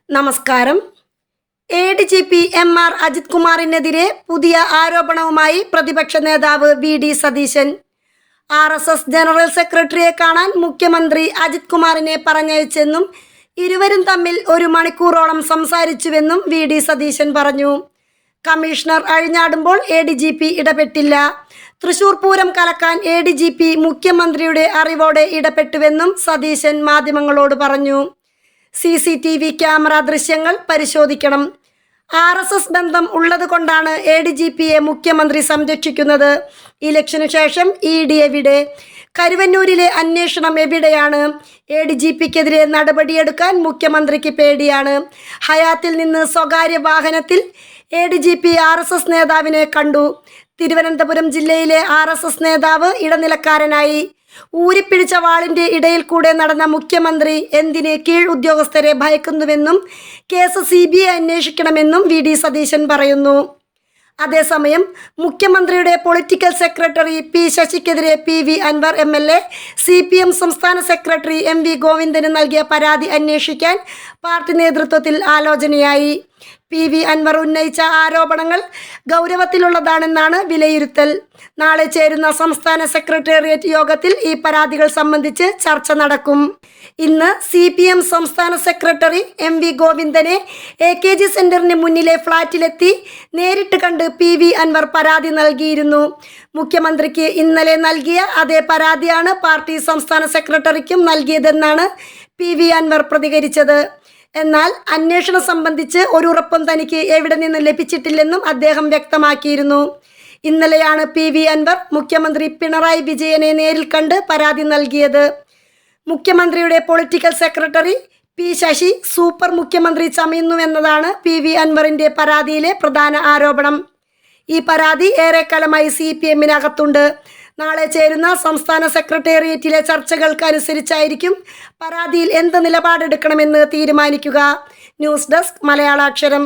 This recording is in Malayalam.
നമസ്കാരം. ADGP MR അജിത് കുമാറിനെതിരെ പുതിയ ആരോപണവുമായി പ്രതിപക്ഷ നേതാവ് VD സതീശൻ. RSS ജനറൽ സെക്രട്ടറിയെ കാണാൻ മുഖ്യമന്ത്രി അജിത് കുമാറിനെ പറഞ്ഞയച്ചെന്നും ഇരുവരും തമ്മിൽ 1 മണിക്കൂറോളം സംസാരിച്ചുവെന്നും VD സതീശൻ പറഞ്ഞു. കമ്മീഷണർ അഴിഞ്ഞാടുമ്പോൾ ADGP ഇടപെട്ടില്ല. തൃശൂർ പൂരം കലക്കാൻ ADGP മുഖ്യമന്ത്രിയുടെ അറിവോടെ ഇടപെട്ടുവെന്നും സതീശൻ മാധ്യമങ്ങളോട് പറഞ്ഞു. CCTV ക്യാമറ ദൃശ്യങ്ങൾ പരിശോധിക്കണം. RSS ബന്ധം ഉള്ളതുകൊണ്ടാണ് ADGPയെ മുഖ്യമന്ത്രി സംരക്ഷിക്കുന്നത്. ഇലക്ഷനു ശേഷം ED എവിടെ? കരുവന്നൂരിലെ അന്വേഷണം എവിടെയാണ്? ADGPക്കെതിരെ നടപടിയെടുക്കാൻ മുഖ്യമന്ത്രിക്ക് പേടിയാണ്. ഹയാത്തിൽ നിന്ന് സ്വകാര്യ വാഹനത്തിൽ ADGP RSS നേതാവിനെ കണ്ടു. തിരുവനന്തപുരം ജില്ലയിലെ RSS നേതാവ് ഇടനിലക്കാരനായി. ഊരിപ്പിടിച്ച വാളിന്റെ ഇടയിൽ കൂടെ നടന്ന മുഖ്യമന്ത്രി എന്തിന് കീഴ് ഉദ്യോഗസ്ഥരെ ഭയക്കുന്നുവെന്നും കേസ് CBI അന്വേഷിക്കണമെന്നും VD സതീശൻ പറയുന്നു. അതേസമയം മുഖ്യമന്ത്രിയുടെ പൊളിറ്റിക്കൽ സെക്രട്ടറി P ശശിക്കെതിരെ PV അൻവർ MLA CPM സംസ്ഥാന സെക്രട്ടറി MV ഗോവിന്ദന് നൽകിയ പരാതി അന്വേഷിക്കാൻ പാർട്ടി നേതൃത്വത്തിൽ ആലോചനയായി. PV അൻവർ ഉന്നയിച്ച ആരോപണങ്ങൾ ഗൗരവത്തിലുള്ളതാണെന്നാണ് വിലയിരുത്തൽ. നാളെ ചേരുന്ന സംസ്ഥാന സെക്രട്ടേറിയറ്റ് യോഗത്തിൽ ഈ പരാതികൾ സംബന്ധിച്ച് ചർച്ച നടക്കും. ഇന്ന് CPM സംസ്ഥാന സെക്രട്ടറി MV ഗോവിന്ദനെ AKG സെന്ററിന് മുന്നിലെ ഫ്ളാറ്റിലെത്തി നേരിട്ട് കണ്ട് PV അൻവർ പരാതി നൽകിയിരുന്നു. മുഖ്യമന്ത്രിക്ക് ഇന്നലെ നൽകിയ അതേ പരാതിയാണ് പാർട്ടി സംസ്ഥാന സെക്രട്ടറിക്കും നൽകിയതെന്നാണ് PV അൻവർ പ്രതികരിച്ചത്. എന്നാൽ അന്വേഷണം സംബന്ധിച്ച് ഒരു ഉറപ്പും തനിക്ക് എവിടെ നിന്ന് ലഭിച്ചിട്ടില്ലെന്നും അദ്ദേഹം വ്യക്തമാക്കിയിരുന്നു. ഇന്നലെയാണ് PV അൻവർ മുഖ്യമന്ത്രി പിണറായി വിജയനെ നേരിൽ കണ്ട് പരാതി നൽകിയത്. മുഖ്യമന്ത്രിയുടെ political secretary P Sasi super മുഖ്യമന്ത്രി ചമയുന്നുവെന്നതാണ് PV അൻവറിൻ്റെ പരാതിയിലെ പ്രധാന ആരോപണം. ഈ പരാതി ഏറെക്കാലമായി CPMനകത്തുണ്ട്. നാളെ ചേരുന്ന സംസ്ഥാന സെക്രട്ടേറിയറ്റിലെ ചർച്ചകൾക്ക് അനുസരിച്ചായിരിക്കും പരാതിയിൽ എന്ത് നിലപാടെടുക്കണമെന്ന് തീരുമാനിക്കുക. News desk മലയാളാക്ഷരം.